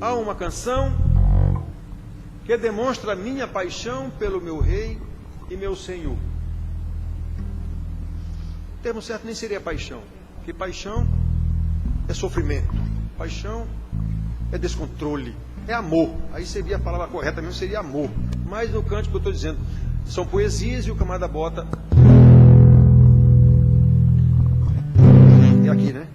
há uma canção que demonstra a minha paixão pelo meu Rei e meu Senhor. O termo certo nem seria paixão, porque paixão é sofrimento, paixão é descontrole, é amor. Aí seria a palavra correta mesmo, seria amor. Mas no cântico que eu estou dizendo, são poesias e o camarada bota. É aqui, né?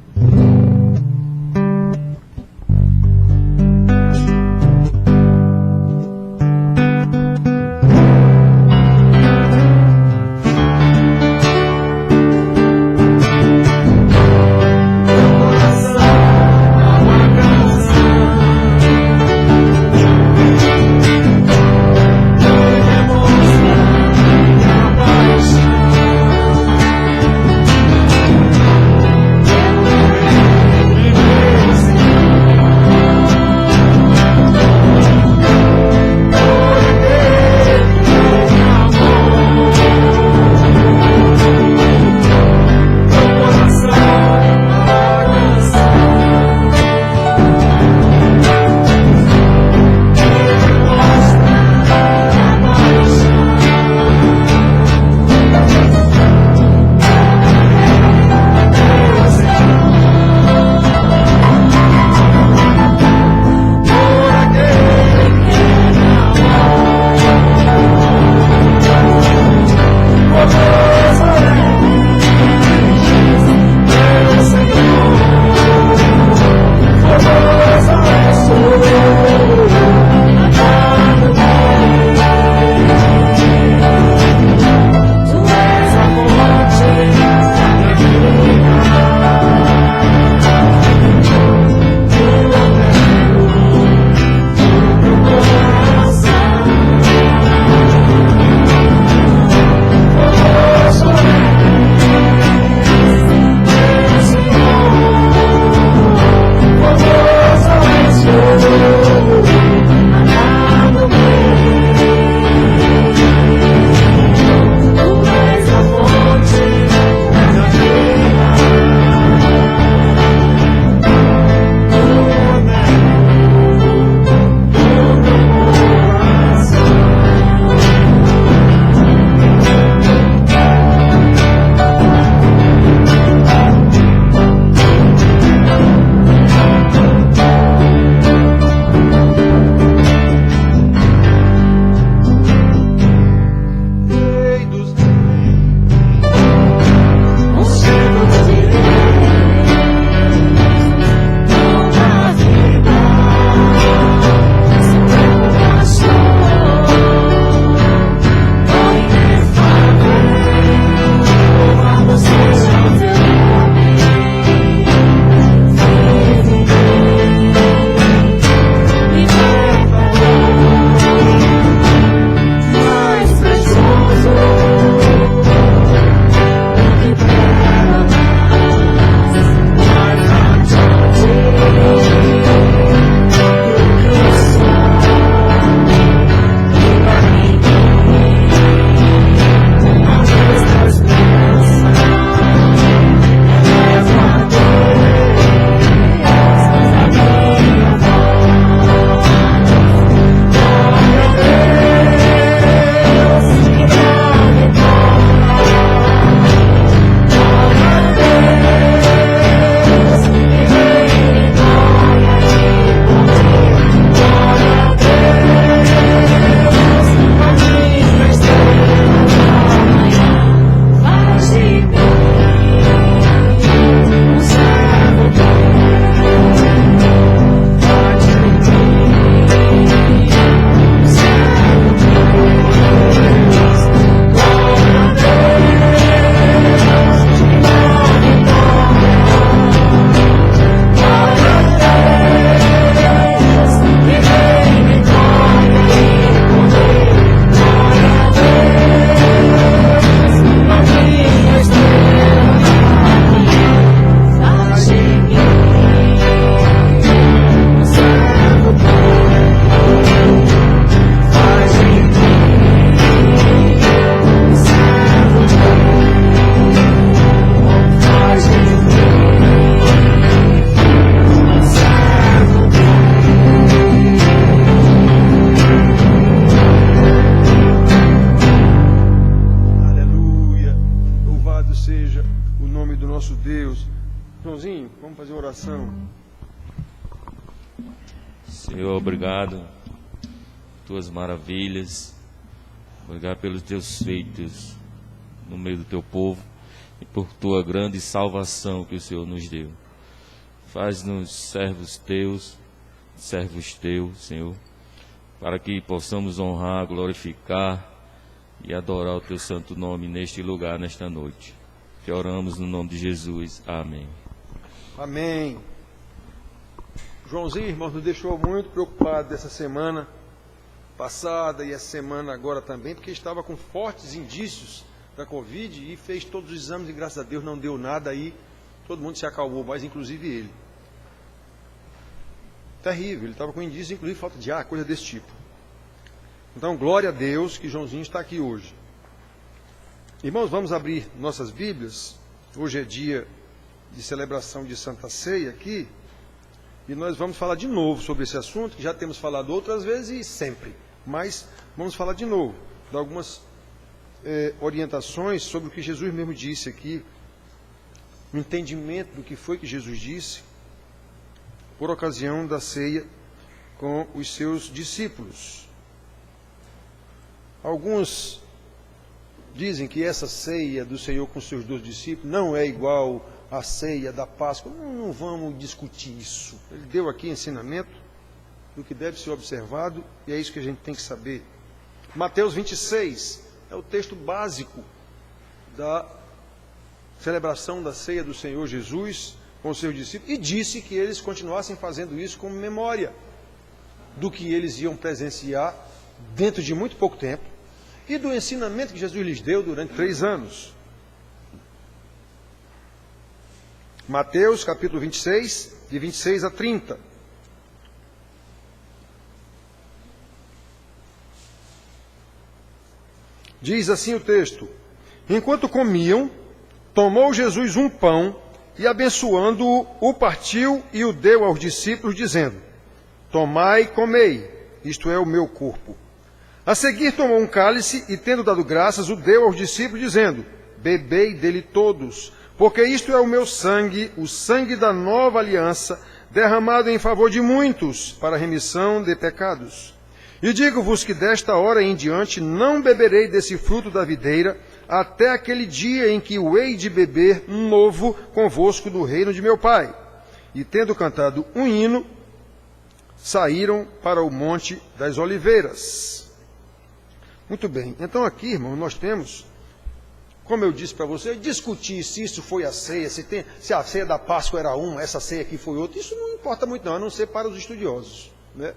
oração. Senhor, obrigado por tuas maravilhas, obrigado pelos teus feitos no meio do teu povo e por tua grande salvação que o Senhor nos deu. Faz-nos servos teus, Senhor, para que possamos honrar, glorificar e adorar o teu santo nome neste lugar, nesta noite. Que oramos no nome de Jesus. Amém. Amém. Joãozinho, irmãos, nos deixou muito preocupado dessa semana passada e essa semana agora também, porque estava com fortes indícios da Covid e fez todos os exames e graças a Deus não deu nada aí. Todo mundo se acalmou, mas inclusive ele. Terrível, ele estava com indício, inclusive falta de ar, coisa desse tipo. Então, glória a Deus que Joãozinho está aqui hoje. Irmãos, vamos abrir nossas Bíblias. Hoje é dia de celebração de Santa Ceia aqui. E nós vamos falar de novo sobre esse assunto, que já temos falado outras vezes e sempre. Mas vamos falar de novo, dar algumas orientações sobre o que Jesus mesmo disse aqui. O entendimento do que foi que Jesus disse por ocasião da ceia com os seus discípulos. Alguns dizem que essa ceia do Senhor com os seus 12 discípulos não é igual à ceia da Páscoa. Não vamos discutir isso. Ele deu aqui ensinamento do que deve ser observado e é isso que a gente tem que saber. Mateus 26 é o texto básico da celebração da ceia do Senhor Jesus com os seus discípulos, e disse que eles continuassem fazendo isso como memória do que eles iam presenciar dentro de muito pouco tempo e do ensinamento que Jesus lhes deu durante 3 anos. Mateus capítulo 26, de 26 a 30. Diz assim o texto: enquanto comiam, tomou Jesus um pão e, abençoando-o, o partiu e o deu aos discípulos, dizendo: tomai e comei, isto é o meu corpo. A seguir tomou um cálice e, tendo dado graças, o deu aos discípulos, dizendo: bebei dele todos, porque isto é o meu sangue, o sangue da nova aliança, derramado em favor de muitos, para a remissão de pecados. E digo-vos que desta hora em diante não beberei desse fruto da videira, até aquele dia em que o hei de beber novo convosco do reino de meu Pai. E tendo cantado um hino, saíram para o Monte das Oliveiras. Muito bem, então aqui, irmão, nós temos, como eu disse para você, discutir se isso foi a ceia, se a ceia da Páscoa era uma, essa ceia aqui foi outra, isso não importa muito não, a não ser para os estudiosos, né?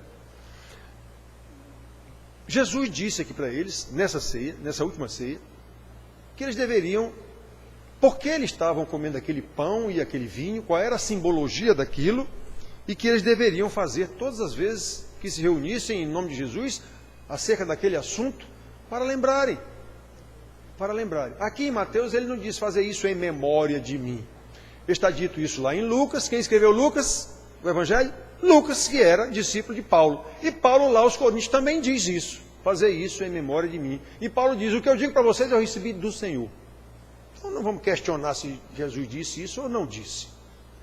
Jesus disse aqui para eles, nessa ceia, nessa última ceia, que eles deveriam, porque eles estavam comendo aquele pão e aquele vinho, qual era a simbologia daquilo, e que eles deveriam fazer todas as vezes que se reunissem em nome de Jesus, acerca daquele assunto, para lembrarem. Para lembrarem. Aqui em Mateus ele não diz fazer isso em memória de mim. Está dito isso lá em Lucas. Quem escreveu Lucas, o Evangelho? Lucas, que era discípulo de Paulo. E Paulo lá aos Coríntios também diz isso. Fazer isso em memória de mim. E Paulo diz, o que eu digo para vocês eu recebi do Senhor. Então não vamos questionar se Jesus disse isso ou não disse.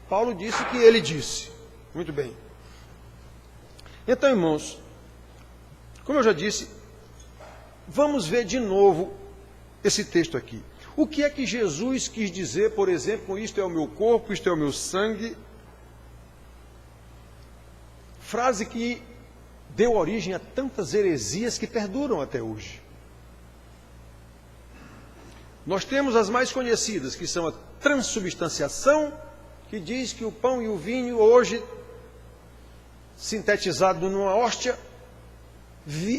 Paulo disse que ele disse. Muito bem. Então, irmãos, como eu já disse, vamos ver de novo esse texto aqui. O que é que Jesus quis dizer, por exemplo, com isto é o meu corpo, isto é o meu sangue? Frase que deu origem a tantas heresias que perduram até hoje. Nós temos as mais conhecidas, que são a transubstanciação, que diz que o pão e o vinho, hoje, sintetizado numa hóstia,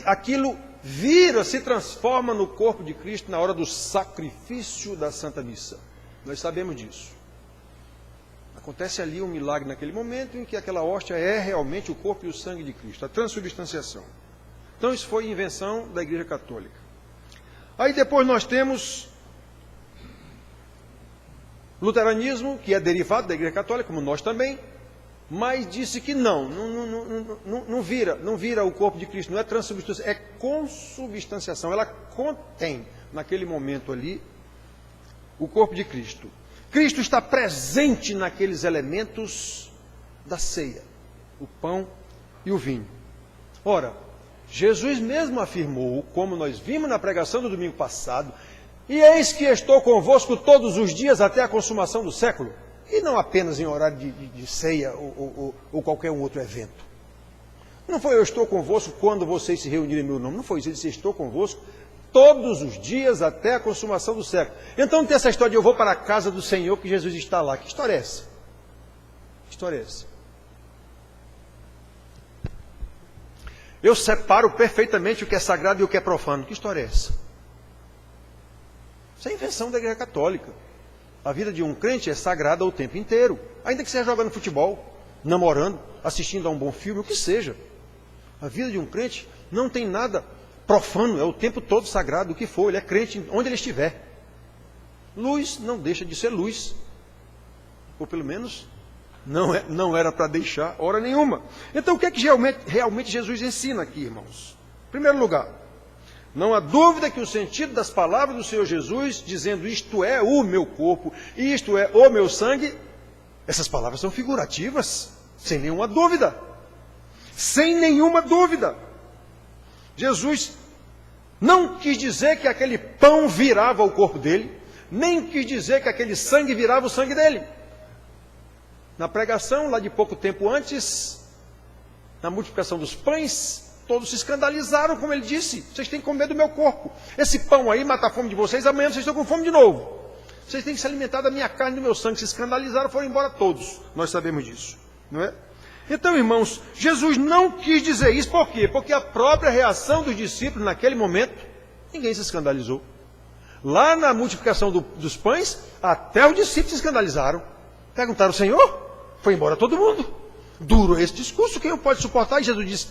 aquilo vira, se transforma no corpo de Cristo na hora do sacrifício da Santa Missa. Nós sabemos disso. Acontece ali um milagre naquele momento em que aquela hóstia é realmente o corpo e o sangue de Cristo, a transubstanciação. Então isso foi invenção da Igreja Católica. Aí depois nós temos luteranismo, que é derivado da Igreja Católica, como nós também, mas disse que não vira o corpo de Cristo, não é transubstanciação, é consubstanciação, ela contém naquele momento ali o corpo de Cristo. Cristo está presente naqueles elementos da ceia, o pão e o vinho. Ora, Jesus mesmo afirmou, como nós vimos na pregação do domingo passado, e eis que estou convosco todos os dias até a consumação do século. E não apenas em horário de ceia ou qualquer um outro evento. Não foi eu estou convosco quando vocês se reunirem em meu nome. Não foi isso, ele disse estou convosco todos os dias até a consumação do século. Então não tem essa história de eu vou para a casa do Senhor que Jesus está lá. Que história é essa? Que história é essa? Eu separo perfeitamente o que é sagrado e o que é profano. Que história é essa? Isso é invenção da Igreja Católica. A vida de um crente é sagrada o tempo inteiro. Ainda que seja jogando futebol, namorando, assistindo a um bom filme, o que seja. A vida de um crente não tem nada profano, é o tempo todo sagrado, o que for, ele é crente onde ele estiver. Luz não deixa de ser luz. Ou pelo menos não era para deixar hora nenhuma. Então o que é que realmente Jesus ensina aqui, irmãos? Em primeiro lugar, não há dúvida que o sentido das palavras do Senhor Jesus, dizendo isto é o meu corpo, isto é o meu sangue, essas palavras são figurativas, sem nenhuma dúvida. Sem nenhuma dúvida. Jesus não quis dizer que aquele pão virava o corpo dele, nem quis dizer que aquele sangue virava o sangue dele. Na pregação, lá de pouco tempo antes, na multiplicação dos pães, todos se escandalizaram, como ele disse, vocês têm que comer do meu corpo. Esse pão aí mata a fome de vocês, amanhã vocês estão com fome de novo. Vocês têm que se alimentar da minha carne e do meu sangue. Se escandalizaram, foram embora todos. Nós sabemos disso, não é? Então, irmãos, Jesus não quis dizer isso, por quê? Porque a própria reação dos discípulos naquele momento, ninguém se escandalizou. Lá na multiplicação dos pães, até os discípulos se escandalizaram. Perguntaram, Senhor, foi embora todo mundo. Duro esse discurso, quem não pode suportar? E Jesus disse,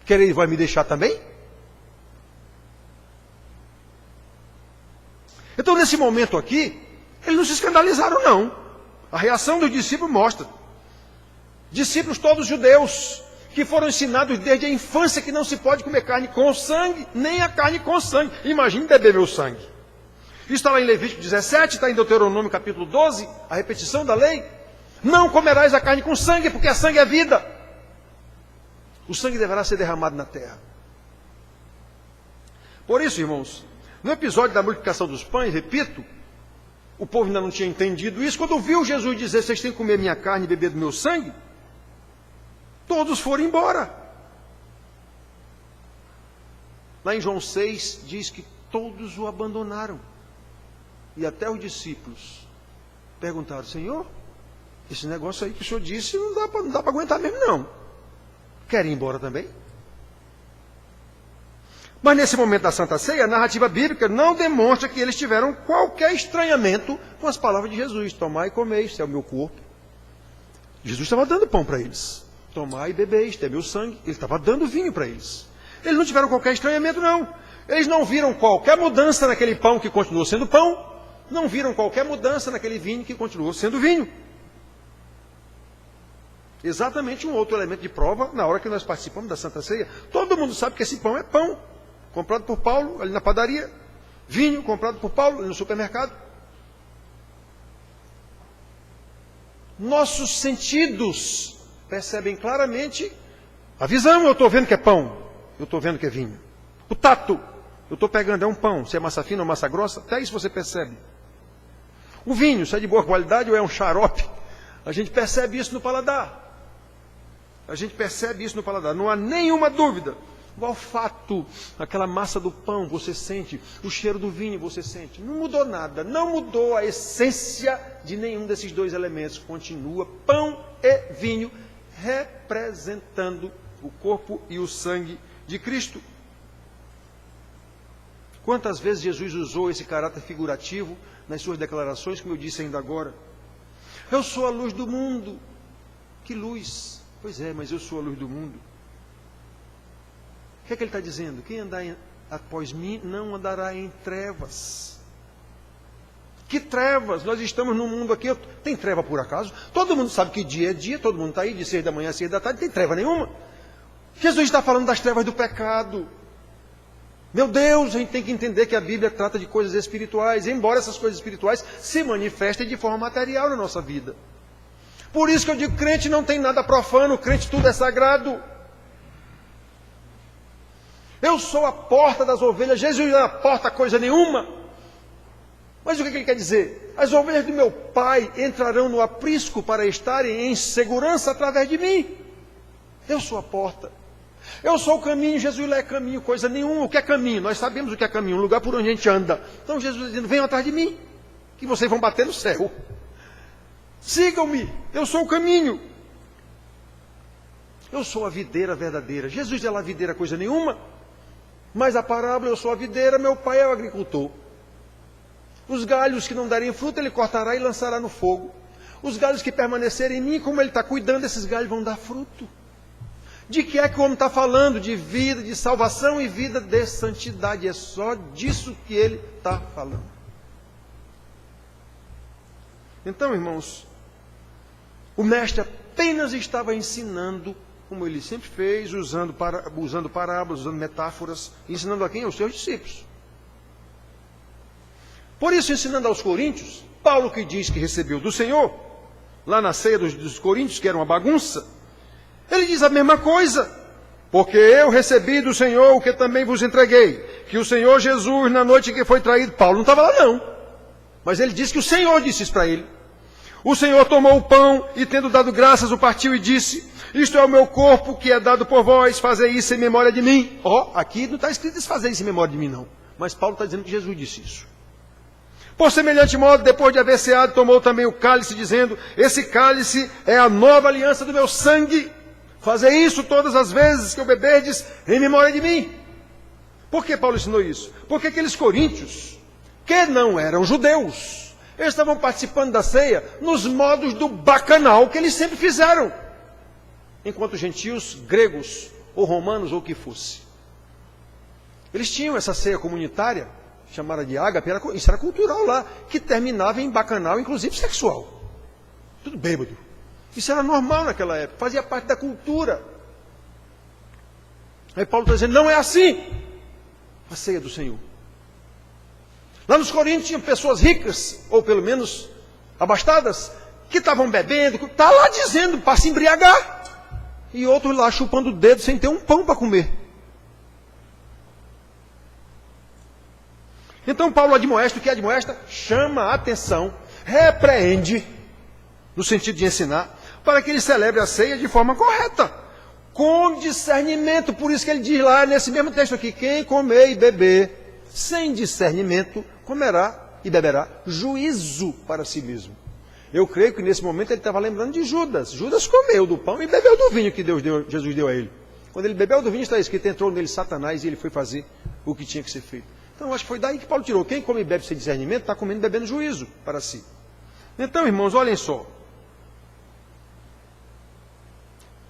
quer ele vai me deixar também? Então, nesse momento aqui, eles não se escandalizaram, não. A reação dos discípulos mostra. Discípulos todos judeus, que foram ensinados desde a infância que não se pode comer carne com sangue, nem a carne com sangue. Imagine beber meu sangue. Isso está lá em Levítico 17, está em Deuteronômio capítulo 12, a repetição da lei. Não comerás a carne com sangue, porque a sangue é vida. O sangue deverá ser derramado na terra. Por isso, irmãos, no episódio da multiplicação dos pães, repito, o povo ainda não tinha entendido isso. Quando viu Jesus dizer, vocês têm que comer minha carne e beber do meu sangue, todos foram embora. Lá em João 6, diz que todos o abandonaram. E até os discípulos perguntaram, Senhor, esse negócio aí que o Senhor disse não dá para aguentar mesmo não. Querem ir embora também? Mas nesse momento da Santa Ceia, a narrativa bíblica não demonstra que eles tiveram qualquer estranhamento com as palavras de Jesus. Tomai e comeis, isso é o meu corpo. Jesus estava dando pão para eles. Tomai e bebeis, isto é meu sangue. Ele estava dando vinho para eles. Eles não tiveram qualquer estranhamento, não. Eles não viram qualquer mudança naquele pão que continuou sendo pão. Não viram qualquer mudança naquele vinho que continuou sendo vinho. Exatamente um outro elemento de prova na hora que nós participamos da Santa Ceia. Todo mundo sabe que esse pão é pão. Comprado por Paulo ali na padaria. Vinho comprado por Paulo ali no supermercado. Nossos sentidos percebem claramente a visão. Eu estou vendo que é pão. Eu estou vendo que é vinho. O tato. Eu estou pegando, é um pão. Se é massa fina ou massa grossa, até isso você percebe. O vinho, se é de boa qualidade ou é um xarope. A gente percebe isso no paladar. A gente percebe isso no paladar. Não há nenhuma dúvida. O olfato, aquela massa do pão, você sente. O cheiro do vinho, você sente. Não mudou nada. Não mudou a essência de nenhum desses dois elementos. Continua pão e vinho, representando o corpo e o sangue de Cristo. Quantas vezes Jesus usou esse caráter figurativo nas suas declarações, como eu disse ainda agora? Eu sou a luz do mundo. Que luz? Pois é, mas eu sou a luz do mundo. O que é que ele está dizendo? Quem andar após mim não andará em trevas. Que trevas? Nós estamos num mundo aqui. Tem treva por acaso? Todo mundo sabe que dia é dia, todo mundo está aí de 6 da manhã a 6 da tarde, não tem treva nenhuma. Jesus está falando das trevas do pecado. Meu Deus, a gente tem que entender que a Bíblia trata de coisas espirituais, embora essas coisas espirituais se manifestem de forma material na nossa vida. Por isso que eu digo, crente não tem nada profano, crente tudo é sagrado. Eu sou a porta das ovelhas, Jesus não é a porta coisa nenhuma. Mas o que ele quer dizer? As ovelhas do meu Pai entrarão no aprisco para estarem em segurança através de mim. Eu sou a porta. Eu sou o caminho, Jesus não é caminho, coisa nenhuma. O que é caminho? Nós sabemos o que é caminho, um lugar por onde a gente anda. Então Jesus está dizendo, venham atrás de mim, que vocês vão bater no céu. Sigam-me, eu sou o caminho. Eu sou a videira verdadeira. Jesus é lá a videira, coisa nenhuma. Mas a parábola, eu sou a videira, meu Pai é o agricultor. Os galhos que não darem fruto, ele cortará e lançará no fogo. Os galhos que permanecerem em mim, como ele está cuidando, esses galhos vão dar fruto. De que é que o homem está falando? De vida, de salvação e vida de santidade. É só disso que ele está falando. Então, irmãos, o mestre apenas estava ensinando, como ele sempre fez, usando parábolas, usando metáforas, ensinando a quem? Aos seus discípulos. Por isso, ensinando aos coríntios, Paulo que diz que recebeu do Senhor, lá na ceia dos coríntios, que era uma bagunça, ele diz a mesma coisa. Porque eu recebi do Senhor o que também vos entreguei, que o Senhor Jesus, na noite em que foi traído, Paulo não estava lá não, mas ele disse que o Senhor disse isso para ele. O Senhor tomou o pão e, tendo dado graças, o partiu e disse, isto é o meu corpo que é dado por vós, fazei isso em memória de mim. Aqui não está escrito isso, fazer isso em memória de mim não, mas Paulo está dizendo que Jesus disse isso. Por semelhante modo, depois de haver ceado, tomou também o cálice, dizendo, esse cálice é a nova aliança do meu sangue. Fazei isso todas as vezes que o beberdes em memória de mim. Por que Paulo ensinou isso? Porque aqueles coríntios, que não eram judeus, eles estavam participando da ceia nos modos do bacanal que eles sempre fizeram. Enquanto gentios, gregos, ou romanos, ou o que fosse. Eles tinham essa ceia comunitária, chamada de ágape, isso era cultural lá, que terminava em bacanal, inclusive sexual. Tudo bêbado. Isso era normal naquela época, fazia parte da cultura. Aí Paulo está dizendo, não é assim a ceia do Senhor. Lá nos Coríntios tinham pessoas ricas, ou pelo menos abastadas, que estavam bebendo, está lá dizendo para se embriagar. E outros lá chupando o dedo sem ter um pão para comer. Então Paulo admoesta, o que admoesta? Chama a atenção, repreende, no sentido de ensinar, para que ele celebre a ceia de forma correta, com discernimento. Por isso que ele diz lá nesse mesmo texto aqui, quem comer e beber sem discernimento, comerá e beberá juízo para si mesmo. Eu creio que nesse momento ele estava lembrando de Judas. Judas comeu do pão e bebeu do vinho que Jesus deu a ele. Quando ele bebeu do vinho, está escrito, entrou nele Satanás e ele foi fazer o que tinha que ser feito. Então, acho que foi daí que Paulo tirou. Quem come e bebe sem discernimento, está comendo e bebendo juízo para si. Então, irmãos, olhem só.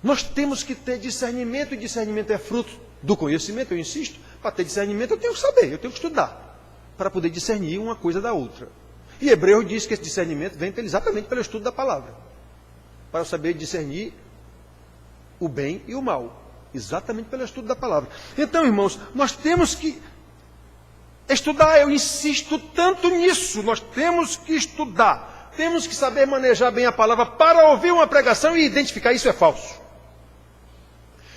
Nós temos que ter discernimento, e discernimento é fruto do conhecimento, eu insisto. Para ter discernimento, eu tenho que saber, eu tenho que estudar, para poder discernir uma coisa da outra. E Hebreus diz que esse discernimento vem exatamente pelo estudo da palavra, para eu saber discernir o bem e o mal, exatamente pelo estudo da palavra. Então, irmãos, nós temos que estudar, eu insisto tanto nisso, nós temos que estudar, temos que saber manejar bem a palavra para ouvir uma pregação e identificar isso é falso.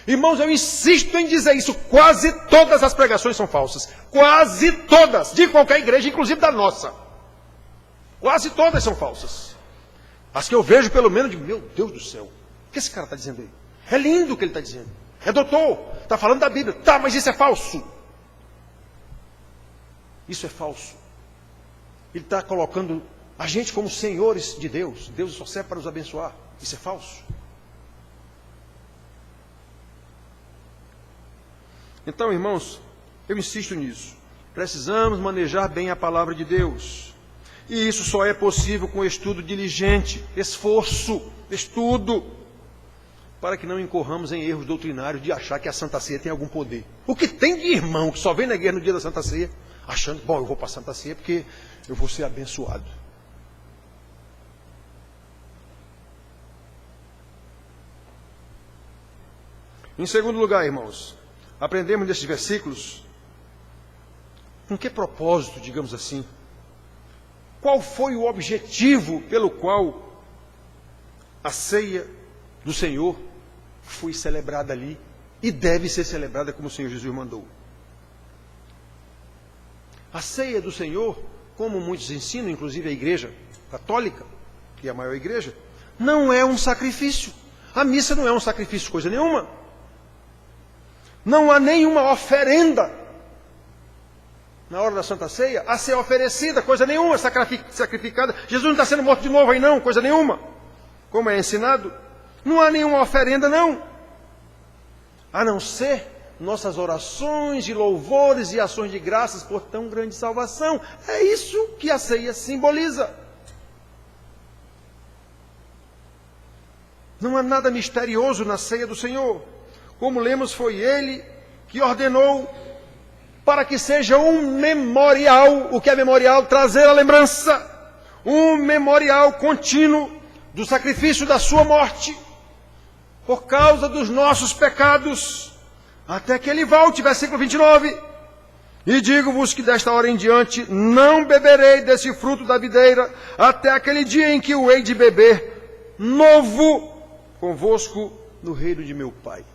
Irmãos, eu insisto em dizer isso, quase todas as pregações são falsas, quase todas, de qualquer igreja, inclusive da nossa, quase todas são falsas. As que eu vejo pelo menos, digo, meu Deus do céu, o que esse cara está dizendo aí? É lindo o que ele está dizendo, é doutor, está falando da Bíblia, tá, mas isso é falso. Isso é falso. Ele está colocando a gente como senhores de Deus. Deus só serve para nos abençoar. Isso é falso. Então, irmãos, eu insisto nisso. Precisamos manejar bem a palavra de Deus. E isso só é possível com estudo diligente, esforço, estudo, para que não incorramos em erros doutrinários de achar que a Santa Ceia tem algum poder. O que tem de irmão que só vem na igreja no dia da Santa Ceia, achando, bom, eu vou para a Santa Ceia porque eu vou ser abençoado. Em segundo lugar, irmãos, aprendemos nesses versículos Com que propósito, digamos assim? Qual foi o objetivo pelo qual a ceia do Senhor foi celebrada ali e deve ser celebrada como o Senhor Jesus mandou? A ceia do Senhor, como muitos ensinam, inclusive a igreja católica, que é a maior igreja, não é um sacrifício. A missa não é um sacrifício, coisa nenhuma. Não há nenhuma oferenda na hora da Santa Ceia a ser oferecida, coisa nenhuma, sacrificada. Jesus não está sendo morto de novo aí não, coisa nenhuma. Como é ensinado, não há nenhuma oferenda não. A não ser nossas orações de louvores e ações de graças por tão grande salvação. É isso que a ceia simboliza. Não há nada misterioso na ceia do Senhor. Como lemos, foi Ele que ordenou para que seja um memorial. O que é memorial? Trazer a lembrança. Um memorial contínuo do sacrifício da sua morte, por causa dos nossos pecados, até que Ele volte, versículo 29. E digo-vos que desta hora em diante não beberei desse fruto da videira, até aquele dia em que o hei de beber novo convosco no reino de meu Pai.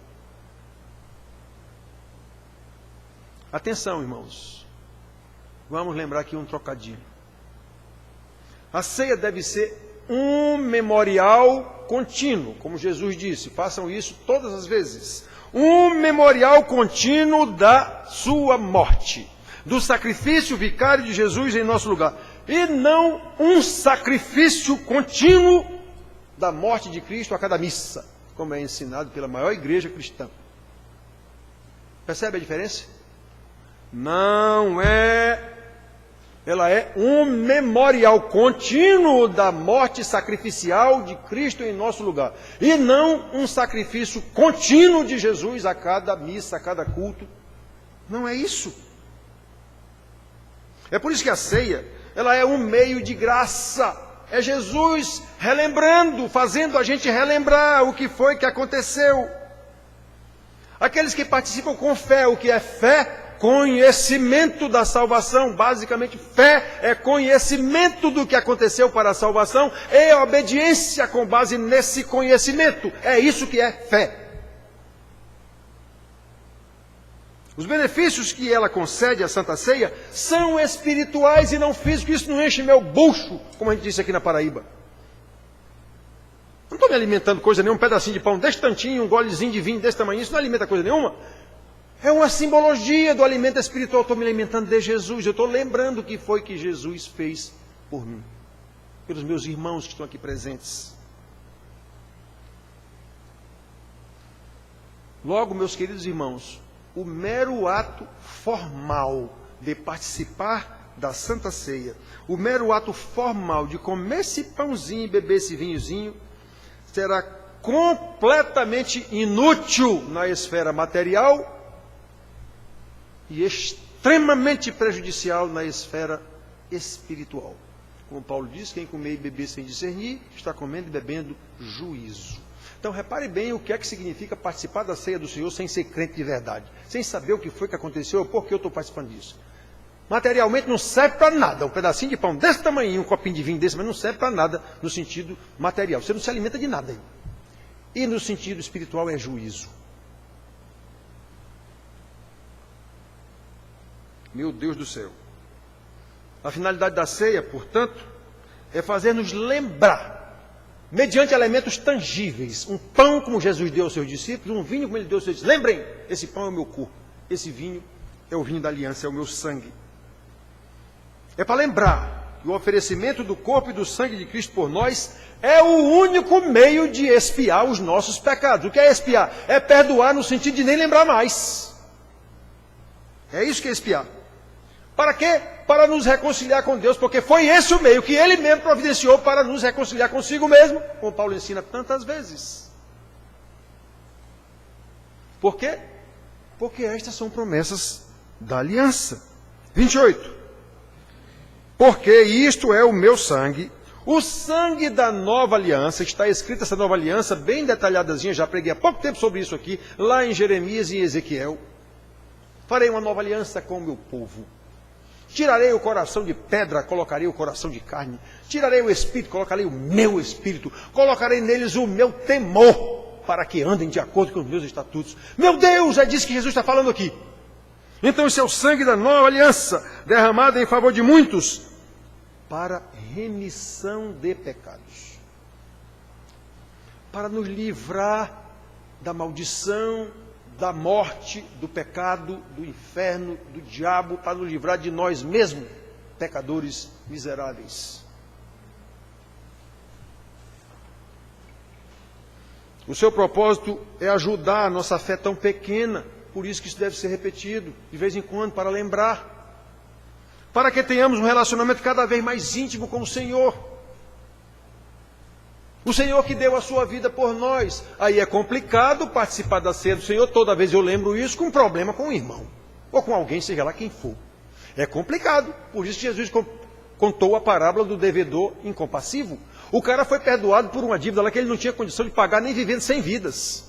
Atenção, irmãos. Vamos lembrar aqui um trocadilho. A ceia deve ser um memorial contínuo, como Jesus disse. Façam isso todas as vezes. Um memorial contínuo da sua morte, do sacrifício vicário de Jesus em nosso lugar. E não um sacrifício contínuo da morte de Cristo a cada missa, como é ensinado pela maior igreja cristã. Percebe a diferença? Não é... Ela é um memorial contínuo da morte sacrificial de Cristo em nosso lugar. E não um sacrifício contínuo de Jesus a cada missa, a cada culto. Não é isso. É por isso que a ceia, ela é um meio de graça. É Jesus relembrando, fazendo a gente relembrar o que foi que aconteceu. Aqueles que participam com fé, o que é fé? Conhecimento da salvação. Basicamente, fé é conhecimento do que aconteceu para a salvação e obediência com base nesse conhecimento. É isso que é fé. Os benefícios que ela concede à Santa Ceia são espirituais e não físicos. Isso não enche meu bucho, como a gente disse aqui na Paraíba. Não estou me alimentando coisa nenhuma, um pedacinho de pão desse tantinho, um golezinho de vinho desse tamanho. Isso não alimenta coisa nenhuma. É uma simbologia do alimento espiritual. Eu estou me alimentando de Jesus. Eu estou lembrando o que foi que Jesus fez por mim, pelos meus irmãos que estão aqui presentes. Logo, meus queridos irmãos, o mero ato formal de participar da Santa Ceia, o mero ato formal de comer esse pãozinho e beber esse vinhozinho, será completamente inútil na esfera material e extremamente prejudicial na esfera espiritual. Como Paulo diz, quem comer e beber sem discernir, está comendo e bebendo juízo. Então, repare bem o que é que significa participar da ceia do Senhor sem ser crente de verdade, sem saber o que foi que aconteceu ou por que eu estou participando disso. Materialmente não serve para nada. Um pedacinho de pão desse tamanho, um copinho de vinho desse, mas não serve para nada no sentido material. Você não se alimenta de nada aí. E no sentido espiritual é juízo. Meu Deus do céu. A finalidade da ceia, portanto, é fazer-nos lembrar, mediante elementos tangíveis, um pão como Jesus deu aos seus discípulos, um vinho como Ele deu aos seus discípulos. Lembrem, esse pão é o meu corpo, esse vinho é o vinho da aliança, é o meu sangue. É para lembrar que o oferecimento do corpo e do sangue de Cristo por nós é o único meio de expiar os nossos pecados. O que é expiar? É perdoar no sentido de nem lembrar mais. É isso que é expiar. Para quê? Para nos reconciliar com Deus, porque foi esse o meio que Ele mesmo providenciou para nos reconciliar consigo mesmo, como Paulo ensina tantas vezes. Por quê? Porque estas são promessas da aliança. 28. Porque isto é o meu sangue, o sangue da nova aliança. Está escrita essa nova aliança, bem detalhadazinha, já preguei há pouco tempo sobre isso aqui, lá em Jeremias e Ezequiel. Farei uma nova aliança com o meu povo. Tirarei o coração de pedra, colocarei o coração de carne. Tirarei o espírito, colocarei o meu espírito. Colocarei neles o meu temor, para que andem de acordo com os meus estatutos. Meu Deus, é disso que Jesus está falando aqui. Então esse é o sangue da nova aliança, derramado em favor de muitos, para remissão de pecados. Para nos livrar da maldição, da morte, do pecado, do inferno, do diabo, para nos livrar de nós mesmos, pecadores miseráveis. O seu propósito é ajudar a nossa fé tão pequena, por isso que isso deve ser repetido, de vez em quando, para lembrar, para que tenhamos um relacionamento cada vez mais íntimo com o Senhor. O Senhor que deu a sua vida por nós. Aí é complicado participar da ceia do Senhor, toda vez eu lembro isso, com um problema com o irmão, ou com alguém, seja lá quem for. É complicado, por isso que Jesus contou a parábola do devedor incompassivo. O cara foi perdoado por uma dívida lá que ele não tinha condição de pagar, nem vivendo 100 vidas.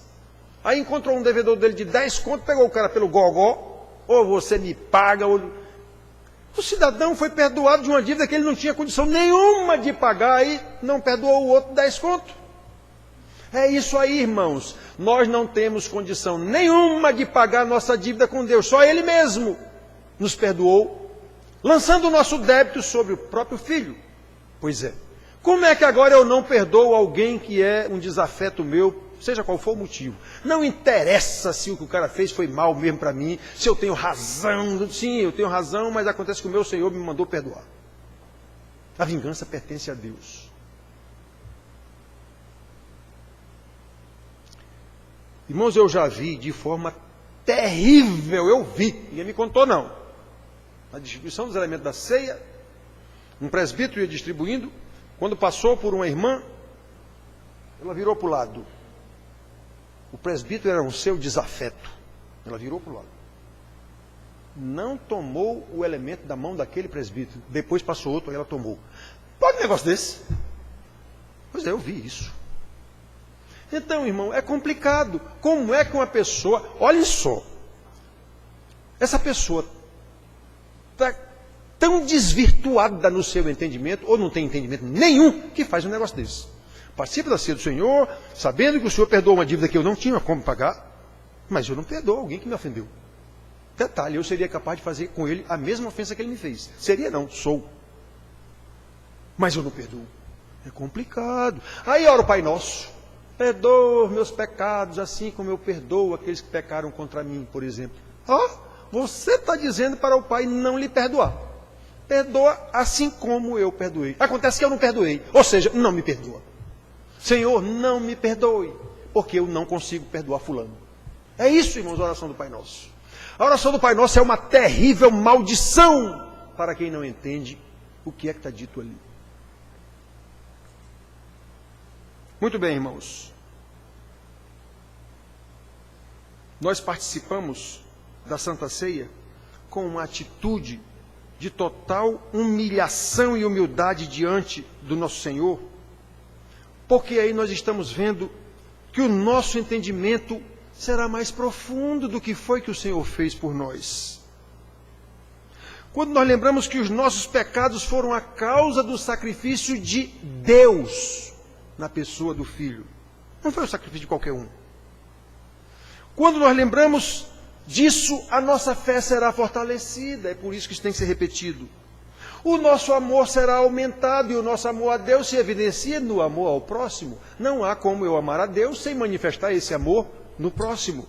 Aí encontrou um devedor dele de 10 contos, pegou o cara pelo gogó, ou você me paga, ou... O cidadão foi perdoado de uma dívida que ele não tinha condição nenhuma de pagar, aí não perdoou o outro 10 contos. É isso aí, irmãos. Nós não temos condição nenhuma de pagar a nossa dívida com Deus. Só Ele mesmo nos perdoou, lançando o nosso débito sobre o próprio Filho. Pois é. Como é que agora eu não perdoo alguém que é um desafeto meu, seja qual for o motivo? Não interessa se o que o cara fez foi mal mesmo para mim, se eu tenho razão. Sim, eu tenho razão, mas acontece que o meu Senhor me mandou perdoar. A vingança pertence a Deus. Irmãos, eu já vi de forma terrível, eu vi, ninguém me contou não. Na distribuição dos elementos da ceia, um presbítero ia distribuindo, quando passou por uma irmã, ela virou para o lado. O presbítero era um seu desafeto. Ela virou para o lado. Não tomou o elemento da mão daquele presbítero. Depois passou outro, aí ela tomou. Pode um negócio desse? Pois é, eu vi isso. Então, irmão, é complicado. Como é que uma pessoa... Olhem só. Essa pessoa está tão desvirtuada no seu entendimento, ou não tem entendimento nenhum, que faz um negócio desse. Participa da ceia do Senhor, sabendo que o Senhor perdoou uma dívida que eu não tinha como pagar, mas eu não perdoo alguém que me ofendeu. Detalhe, eu seria capaz de fazer com ele a mesma ofensa que ele me fez. Seria não, sou. Mas eu não perdoo. É complicado. Aí ora o Pai Nosso. Perdoa meus pecados, assim como eu perdoo aqueles que pecaram contra mim, por exemplo. Você está dizendo para o Pai não lhe perdoar. Perdoa assim como eu perdoei. Acontece que eu não perdoei, ou seja, não me perdoa. Senhor, não me perdoe, porque eu não consigo perdoar fulano. É isso, irmãos, a oração do Pai Nosso. A oração do Pai Nosso é uma terrível maldição para quem não entende o que é que está dito ali. Muito bem, irmãos. Nós participamos da Santa Ceia com uma atitude de total humilhação e humildade diante do nosso Senhor, porque aí nós estamos vendo que o nosso entendimento será mais profundo do que foi que o Senhor fez por nós. Quando nós lembramos que os nossos pecados foram a causa do sacrifício de Deus na pessoa do Filho, não foi o sacrifício de qualquer um. Quando nós lembramos disso, a nossa fé será fortalecida, é por isso que isso tem que ser repetido. O nosso amor será aumentado e o nosso amor a Deus se evidencia no amor ao próximo. Não há como eu amar a Deus sem manifestar esse amor no próximo.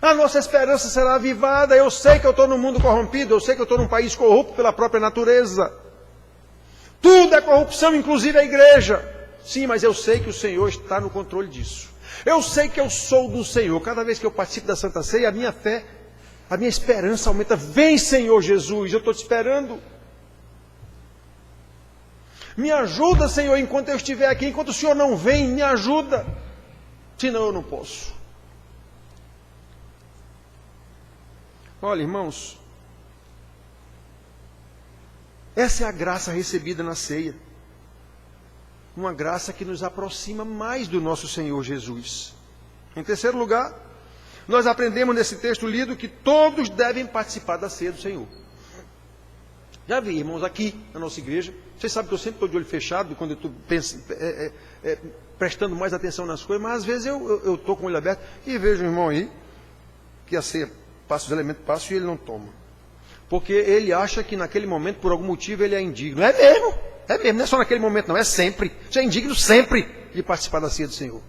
A nossa esperança será avivada. Eu sei que eu estou num mundo corrompido, eu sei que eu estou num país corrupto pela própria natureza. Tudo é corrupção, inclusive a igreja. Sim, mas eu sei que o Senhor está no controle disso. Eu sei que eu sou do Senhor. Cada vez que eu participo da Santa Ceia, a minha fé, a minha esperança aumenta. Vem, Senhor Jesus, eu estou te esperando. Me ajuda, Senhor, enquanto eu estiver aqui. Enquanto o Senhor não vem, me ajuda. Senão eu não posso. Olha, irmãos, essa é a graça recebida na ceia. Uma graça que nos aproxima mais do nosso Senhor Jesus. Em terceiro lugar, nós aprendemos nesse texto lido que todos devem participar da ceia do Senhor. Já vi irmãos aqui na nossa igreja. Vocês sabem que eu sempre estou de olho fechado quando eu estou prestando mais atenção nas coisas, mas às vezes eu estou com o olho aberto e vejo um irmão aí que a ceia passa, os elementos passam e ele não toma. Porque ele acha que naquele momento, por algum motivo, ele é indigno. É mesmo, não é só naquele momento não, é sempre. Você é indigno sempre de participar da ceia do Senhor.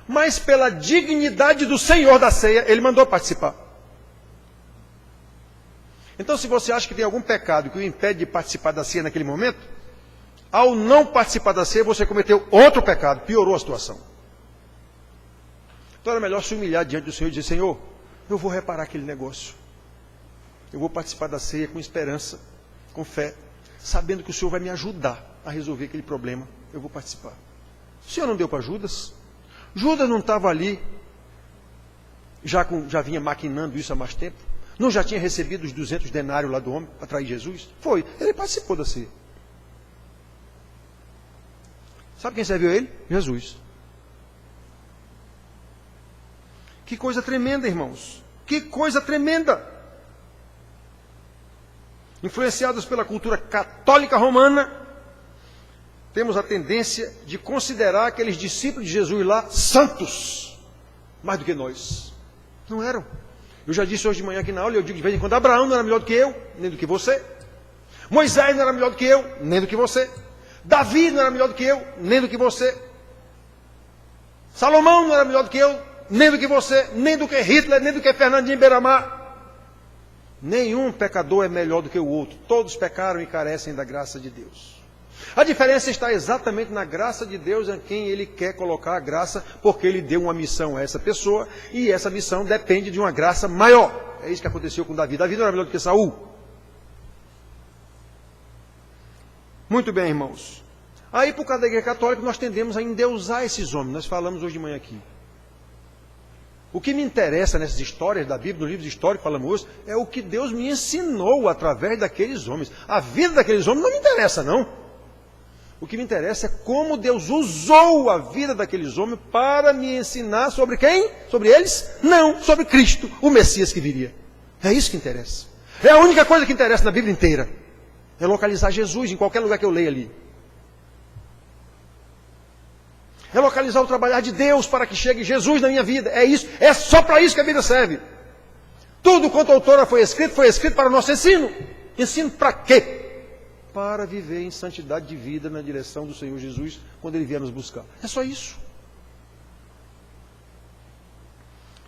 Mas pela dignidade do Senhor da ceia, ele mandou participar. Então, se você acha que tem algum pecado que o impede de participar da ceia naquele momento, ao não participar da ceia, você cometeu outro pecado, piorou a situação. Então era melhor se humilhar diante do Senhor e dizer: Senhor, eu vou reparar aquele negócio. Eu vou participar da ceia com esperança, com fé, sabendo que o Senhor vai me ajudar a resolver aquele problema. Eu vou participar. O Senhor não deu para Judas? Judas não estava ali, já vinha maquinando isso há mais tempo? Não já tinha recebido os 200 denários lá do homem para trair Jesus? Foi, ele participou da ceia. Sabe quem serviu ele? Jesus. Que coisa tremenda, irmãos. Que coisa tremenda. Influenciados pela cultura católica romana, temos a tendência de considerar aqueles discípulos de Jesus lá santos, mais do que nós. Não eram. Eu já disse hoje de manhã aqui na aula, e eu digo de vez em quando: Abraão não era melhor do que eu, nem do que você. Moisés não era melhor do que eu, nem do que você. Davi não era melhor do que eu, nem do que você. Salomão não era melhor do que eu, nem do que você, nem do que Hitler, nem do que Fernandinho Beiramar. Nenhum pecador é melhor do que o outro. Todos pecaram e carecem da graça de Deus. A diferença está exatamente na graça de Deus, em quem Ele quer colocar a graça, porque Ele deu uma missão a essa pessoa, e essa missão depende de uma graça maior. É isso que aconteceu com Davi. Davi não era melhor do que Saul. Muito bem, irmãos. Aí, por causa da Igreja Católica, nós tendemos a endeusar esses homens. Nós falamos hoje de manhã aqui. O que me interessa nessas histórias da Bíblia, no livro de história que falamos hoje, é o que Deus me ensinou através daqueles homens. A vida daqueles homens não me interessa, não. O que me interessa é como Deus usou a vida daqueles homens para me ensinar sobre quem? Sobre eles? Não, sobre Cristo, o Messias que viria. É isso que interessa. É a única coisa que interessa na Bíblia inteira. É localizar Jesus em qualquer lugar que eu leia ali. É localizar o trabalhar de Deus para que chegue Jesus na minha vida. É isso, é só para isso que a Bíblia serve. Tudo quanto a autora foi escrito para o nosso ensino. Ensino para quê? Para viver em santidade de vida na direção do Senhor Jesus, quando Ele vier nos buscar. É só isso.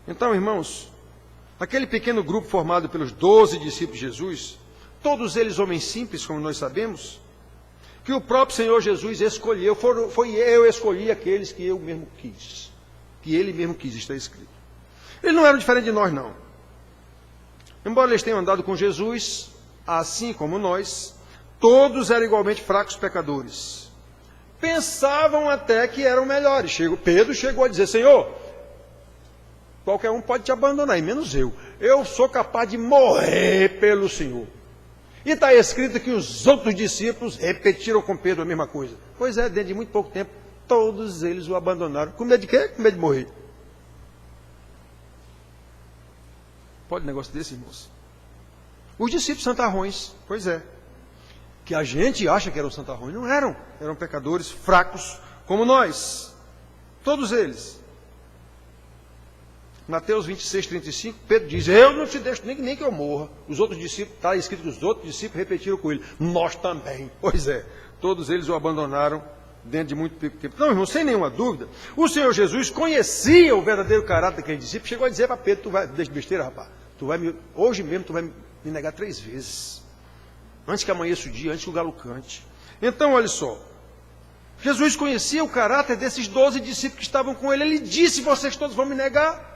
Então, irmãos, aquele pequeno grupo formado pelos 12 discípulos de Jesus, todos eles homens simples, como nós sabemos, que o próprio Senhor Jesus escolheu, eu escolhi aqueles que eu mesmo quis. Que Ele mesmo quis, está escrito. Eles não eram diferentes de nós, não. Embora eles tenham andado com Jesus, assim como nós, todos eram igualmente fracos pecadores. Pensavam até que eram melhores. Pedro chegou a dizer: Senhor, qualquer um pode te abandonar, e menos eu. Eu sou capaz de morrer pelo Senhor. E está escrito que os outros discípulos repetiram com Pedro a mesma coisa. Pois é, dentro de muito pouco tempo, todos eles o abandonaram. Com medo de quê? Com medo de morrer. Pode um negócio desse, irmãos? Os discípulos santarrões, pois é. Que a gente acha que eram santarrões, não eram. Eram pecadores fracos como nós. Todos eles. Mateus 26, 35, Pedro diz: eu não te deixo nem que eu morra. Os outros discípulos, está escrito que os outros discípulos repetiram com ele: nós também. Pois é, todos eles o abandonaram dentro de muito pouco tempo. Então, irmão, sem nenhuma dúvida, o Senhor Jesus conhecia o verdadeiro caráter daquele discípulo. Chegou a dizer para Pedro: tu vai, deixa de besteira, rapaz, hoje mesmo tu vai me negar 3 vezes. Antes que amanheça o dia, antes que o galo cante. Então, olha só. Jesus conhecia o caráter desses 12 discípulos que estavam com ele. Ele disse: vocês todos vão me negar.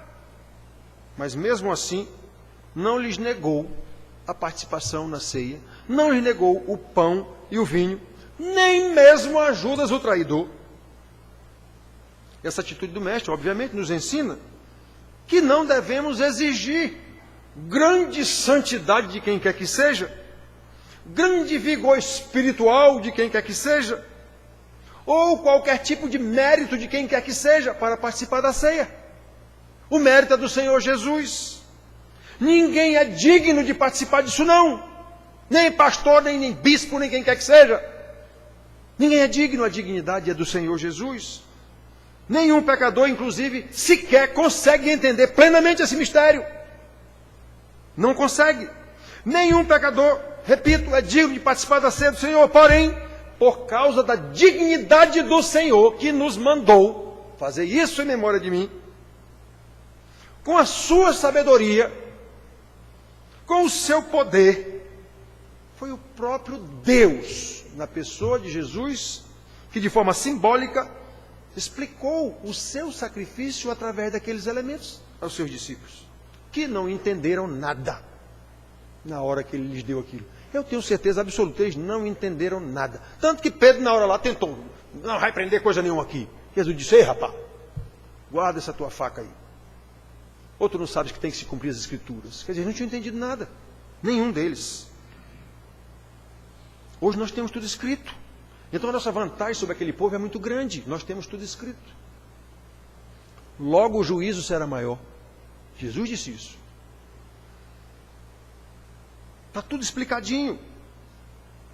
Mas mesmo assim, não lhes negou a participação na ceia, não lhes negou o pão e o vinho, nem mesmo a Judas, o traidor. Essa atitude do mestre, obviamente, nos ensina que não devemos exigir grande santidade de quem quer que seja, grande vigor espiritual de quem quer que seja, ou qualquer tipo de mérito de quem quer que seja para participar da ceia. O mérito é do Senhor Jesus. Ninguém é digno de participar disso, não. Nem pastor, nem bispo, nem quem quer que seja. Ninguém é digno, a dignidade é do Senhor Jesus. Nenhum pecador, inclusive, sequer consegue entender plenamente esse mistério. Não consegue. Nenhum pecador, repito, é digno de participar da ceia do Senhor. Porém, por causa da dignidade do Senhor, que nos mandou fazer isso em memória de mim, com a sua sabedoria, com o seu poder, foi o próprio Deus, na pessoa de Jesus, que de forma simbólica explicou o seu sacrifício através daqueles elementos aos seus discípulos, que não entenderam nada na hora que ele lhes deu aquilo. Eu tenho certeza absoluta, eles não entenderam nada. Tanto que Pedro, na hora lá, tentou, não vai prender coisa nenhuma aqui. Jesus disse, ei rapaz, guarda essa tua faca aí. Outro não sabe que tem que se cumprir as escrituras. Quer dizer, não tinha entendido nada. Nenhum deles. Hoje nós temos tudo escrito. Então a nossa vantagem sobre aquele povo é muito grande. Nós temos tudo escrito. Logo o juízo será maior. Jesus disse isso. Está tudo explicadinho.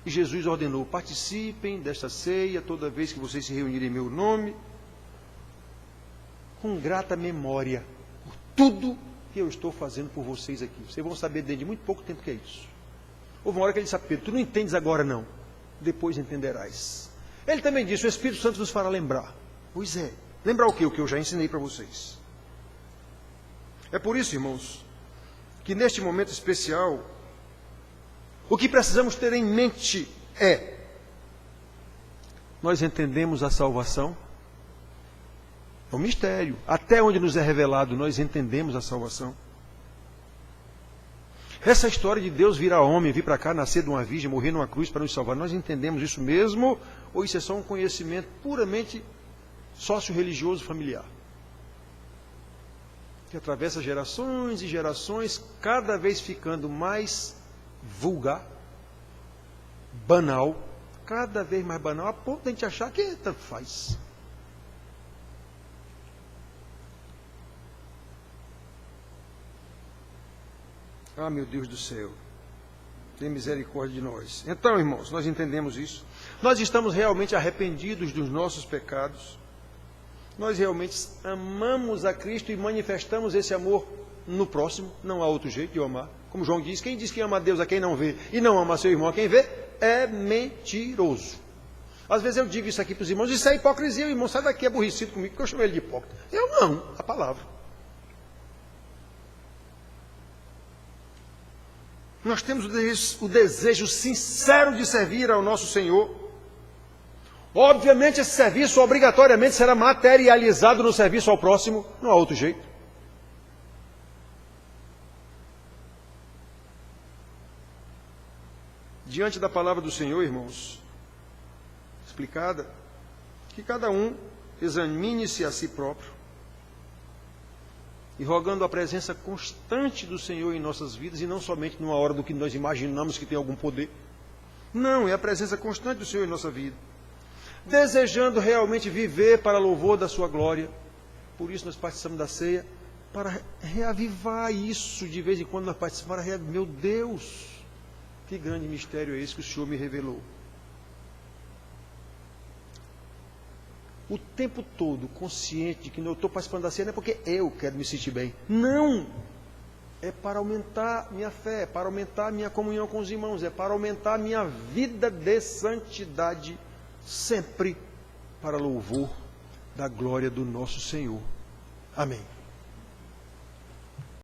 E Jesus ordenou, participem desta ceia toda vez que vocês se reunirem em meu nome, com grata memória por tudo que eu estou fazendo por vocês aqui. Vocês vão saber dentro de muito pouco tempo que é isso. Houve uma hora que ele disse a Pedro, tu não entendes agora não, depois entenderás. Ele também disse, o Espírito Santo nos fará lembrar. Pois é, lembrar o quê? O que eu já ensinei para vocês. É por isso, irmãos, que neste momento especial, o que precisamos ter em mente é, nós entendemos a salvação, é um mistério, até onde nos é revelado, nós entendemos a salvação. Essa história de Deus virar homem, vir para cá, nascer de uma virgem, morrer numa cruz para nos salvar, nós entendemos isso mesmo, ou isso é só um conhecimento puramente sócio-religioso familiar? Que atravessa gerações e gerações, cada vez ficando mais vulgar, banal, cada vez mais banal, a ponto de a gente achar que tanto faz. Ah, meu Deus do céu, tem misericórdia de nós. Então, irmãos, nós entendemos isso. Nós estamos realmente arrependidos dos nossos pecados. Nós realmente amamos a Cristo e manifestamos esse amor no próximo. Não há outro jeito de amar. Como João diz, quem diz que ama a Deus a quem não vê e não ama seu irmão a quem vê, é mentiroso. Às vezes eu digo isso aqui para os irmãos, isso é hipocrisia. O irmão sai daqui aborrecido comigo, porque eu chamo ele de hipócrita. Eu não, a palavra. Nós temos o desejo sincero de servir ao nosso Senhor. Obviamente esse serviço obrigatoriamente será materializado no serviço ao próximo, não há outro jeito. Diante da palavra do Senhor, irmãos, explicada, que cada um examine-se a si próprio, e rogando a presença constante do Senhor em nossas vidas, e não somente numa hora do que nós imaginamos que tem algum poder. Não, é a presença constante do Senhor em nossa vida. Desejando realmente viver para louvor da sua glória. Por isso nós participamos da ceia, para reavivar isso de vez em quando nós participamos. Meu Deus, que grande mistério é esse que o Senhor me revelou. O tempo todo consciente de que eu estou participando da ceia não é porque eu quero me sentir bem. Não! É para aumentar minha fé, é para aumentar minha comunhão com os irmãos, é para aumentar minha vida de santidade, sempre para louvor da glória do nosso Senhor. Amém.